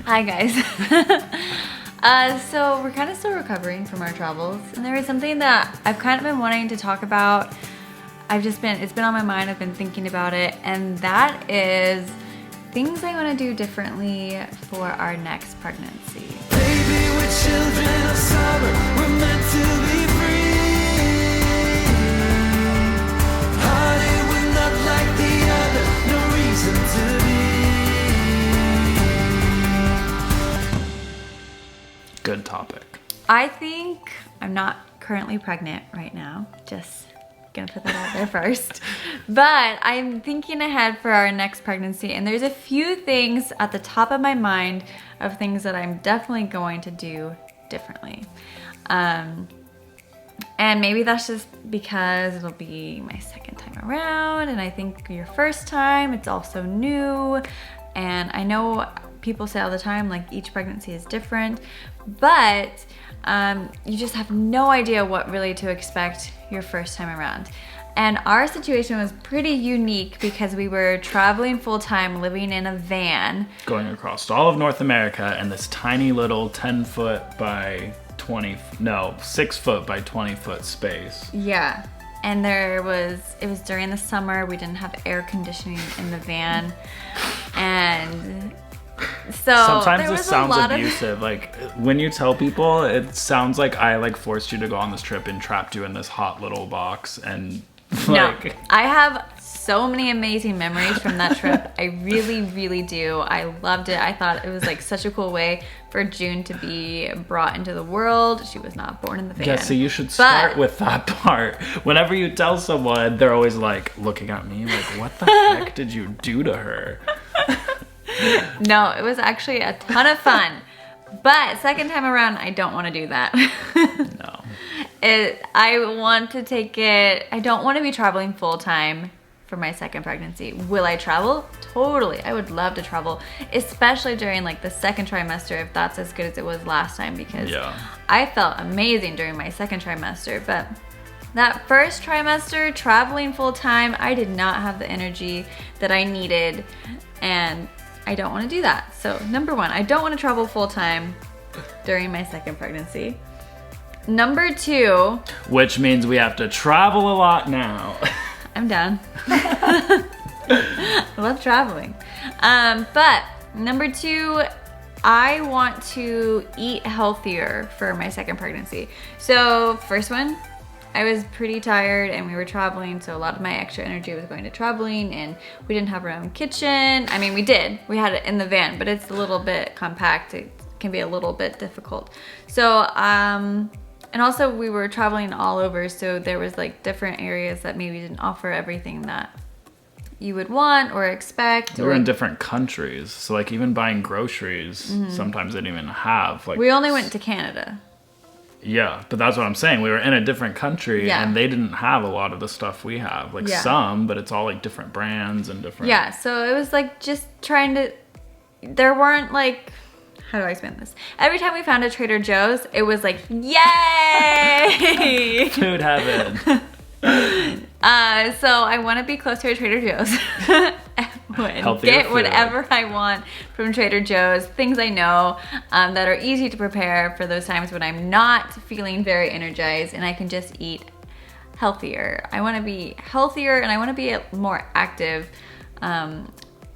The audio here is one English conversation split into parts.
Hi guys. So we're kind of still recovering from our travels, and there is something that I've kind of been wanting to talk about. It's been on my mind, I've been thinking about it, and that is things I want to do differently for our next pregnancy. Baby, we're children of summer, we're meant to be free. Hearted, we're not like the other, no reason to be. Good topic. I think I'm not currently pregnant right now, just gonna put that out there first. But I'm thinking ahead for our next pregnancy, and there's a few things at the top of my mind of things that I'm definitely going to do differently. And maybe that's just because it'll be my second time around, and I think your first time, it's also new. And I know people say all the time, like, each pregnancy is different, but you just have no idea what really to expect your first time around. And our situation was pretty unique because we were traveling full-time, living in a van. Going across all of North America in this tiny little 10-foot by 6 foot by 20 foot space. Yeah. And it was during the summer. We didn't have air conditioning in the van. And so sometimes this sounds abusive. Like, when you tell people, it sounds like I forced you to go on this trip and trapped you in this hot little box. And no, I have so many amazing memories from that trip. I really, really do. I loved it. I thought it was such a cool way for June to be brought into the world. She was not born in the van. Yeah, so you should start with that part. Whenever you tell someone, they're always looking at me like, what the heck did you do to her? No, it was actually a ton of fun. But second time around, I don't want to do that. No. I don't want to be traveling full time for my second pregnancy. Will I travel? Totally. I would love to travel, especially during the second trimester, if that's as good as it was last time, because I felt amazing during my second trimester. But that first trimester, traveling full time, I did not have the energy that I needed, and I don't want to do that. So number one, I don't want to travel full time during my second pregnancy. Number two, which means we have to travel a lot now. I'm down. I love traveling. But number two, I want to eat healthier for my second pregnancy. So first one, I was pretty tired and we were traveling, so a lot of my extra energy was going to traveling, and we didn't have our own kitchen. I mean, we did. We had it in the van, but it's a little bit compact. It can be a little bit difficult. So, and also we were traveling all over, so there was different areas that maybe didn't offer everything that you would want or expect. We were in different countries, so even buying groceries, sometimes they didn't even have we only went to Canada. Yeah, but that's what I'm saying. We were in a different country, and they didn't have a lot of the stuff we have. Some, but it's all different brands and different. Yeah, so it was just trying to. There weren't how do I explain this? Every time we found a Trader Joe's, it was yay! Food heaven. So I want to be closer to Trader Joe's. Get whatever I want from Trader Joe's. Things I know that are easy to prepare for those times when I'm not feeling very energized and I can just eat healthier. I want to be healthier and I want to be more active.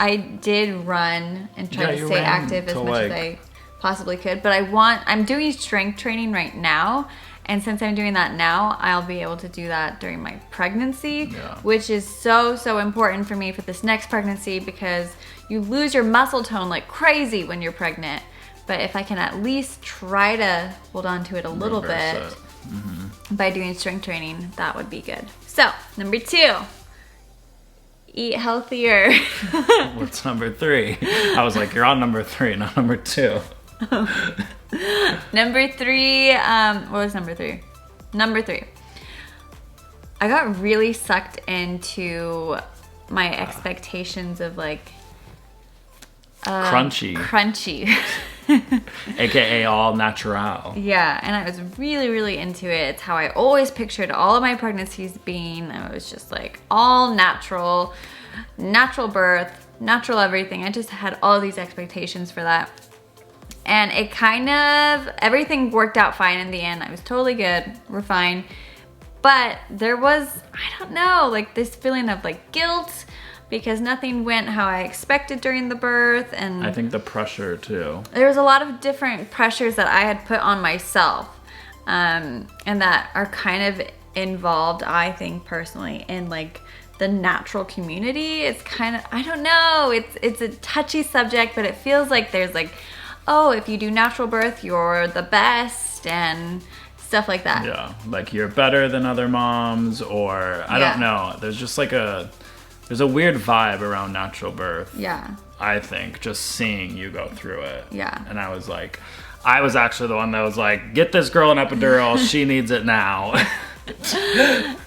I did run and try to stay active as much as I possibly could, but I'm doing strength training right now. And since I'm doing that now, I'll be able to do that during my pregnancy, which is so, so important for me for this next pregnancy, because you lose your muscle tone like crazy when you're pregnant. But if I can at least try to hold on to it a little bit by doing strength training, that would be good. So, number two, eat healthier. What's number three? I was you're on number three, not number two. Number three, what was number three? Number three, I got really sucked into my expectations of crunchy. AKA all natural. Yeah, and I was really, really into it. It's how I always pictured all of my pregnancies being. I was just all natural birth, natural everything. I just had all these expectations for that. And it kind of, everything worked out fine in the end. I was totally good. We're fine. But there was, I don't know, like this feeling of like guilt because nothing went how I expected during the birth. And I think the pressure too. There was a lot of different pressures that I had put on myself and that are kind of involved, I think personally, in like the natural community. It's kind of, I don't know, it's a touchy subject, but it feels like there's like, oh, if you do natural birth, you're the best and stuff like that. Yeah, like you're better than other moms, or I don't know. There's just like there's a weird vibe around natural birth. Yeah. I think just seeing you go through it. Yeah. And I was actually the one that was like, get this girl an epidural. She needs it now.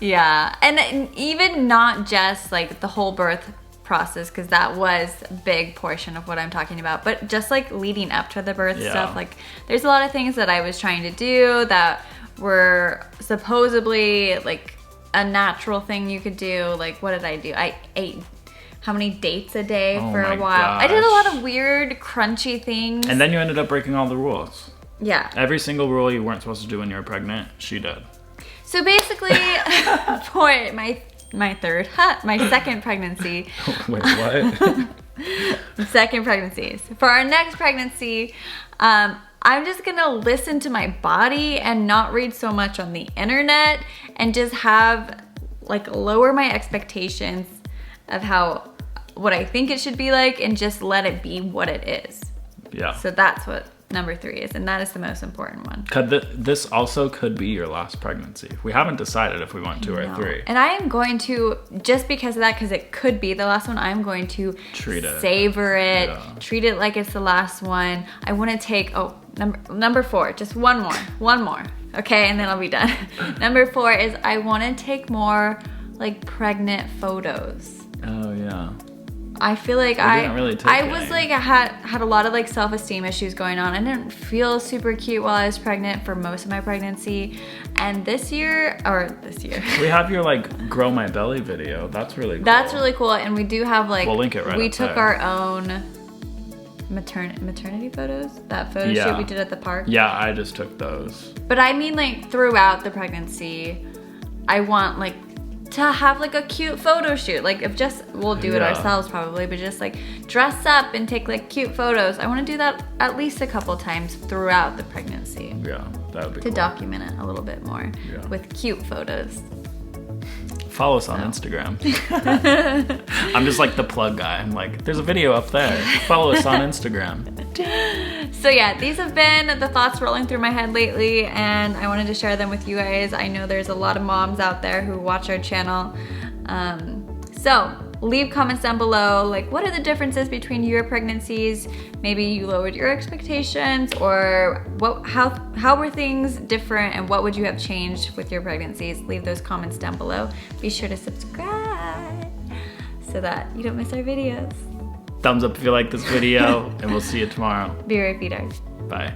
Yeah. And even not just like the whole birth process, because that was a big portion of what I'm talking about, but just like leading up to the birth stuff, like there's a lot of things that I was trying to do that were supposedly like a natural thing you could do. Like, what did I do? I ate how many dates a day for a while. Gosh. I did a lot of weird crunchy things. And then you ended up breaking all the rules. Yeah. Every single rule you weren't supposed to do when you were pregnant, she did. So basically, for my second pregnancy. Wait, what? Second pregnancy. For our next pregnancy, I'm just gonna listen to my body and not read so much on the internet and just have like lower my expectations of what I think it should be like and just let it be what it is. Yeah. So that's what number 3 is, and that is the most important one. This also could be your last pregnancy. We haven't decided if we want 2 or 3. And I am going to, just because of that, because it could be the last one, I'm going to savor it, treat it like it's the last one. I want to take, number 4, just one more, okay, and then I'll be done. Number 4 is I want to take more like pregnant photos. Oh yeah. I feel like I had a lot of like self-esteem issues going on. I didn't feel super cute while I was pregnant for most of my pregnancy. And this year, we have your like grow my belly video. That's really cool. That's really cool. And we do have like, we'll link it right we up took there. Our own maternity photos. That photo shoot we did at the park. Yeah, I just took those. But I mean like throughout the pregnancy, I want like to have like a cute photo shoot. Like if just, we'll do it ourselves probably, but just like dress up and take like cute photos. I want to do that at least a couple times throughout the pregnancy. Yeah, that would be to cool. document it a little bit more with cute photos. Follow us on Instagram. I'm just like the plug guy. I'm like, there's a video up there. Follow us on Instagram. So yeah, these have been the thoughts rolling through my head lately, and I wanted to share them with you guys. I know there's a lot of moms out there who watch our channel. So leave comments down below, like what are the differences between your pregnancies? Maybe you lowered your expectations, or how were things different, and what would you have changed with your pregnancies? Leave those comments down below. Be sure to subscribe so that you don't miss our videos. Thumbs up if you like this video, and we'll see you tomorrow. Be right, Peter. Bye.